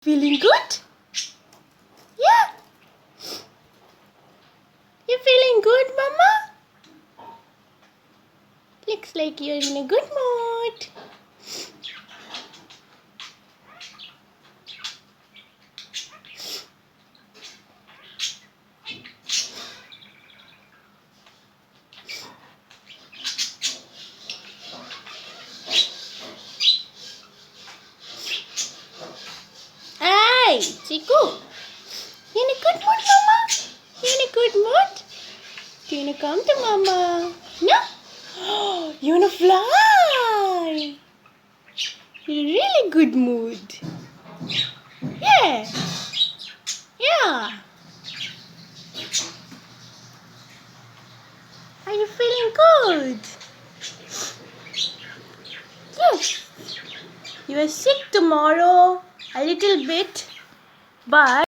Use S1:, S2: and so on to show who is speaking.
S1: Feeling good? Yeah. You feeling good, Mama? Looks like you're in a good mood. Hey, Chiku. You in a good mood, Mama? You in a good mood? Do you wanna come to Mama? No? You wanna fly? You're in a really good mood. Yeah. Yeah. Are you feeling good? Yes. You are sick tomorrow, a little bit, but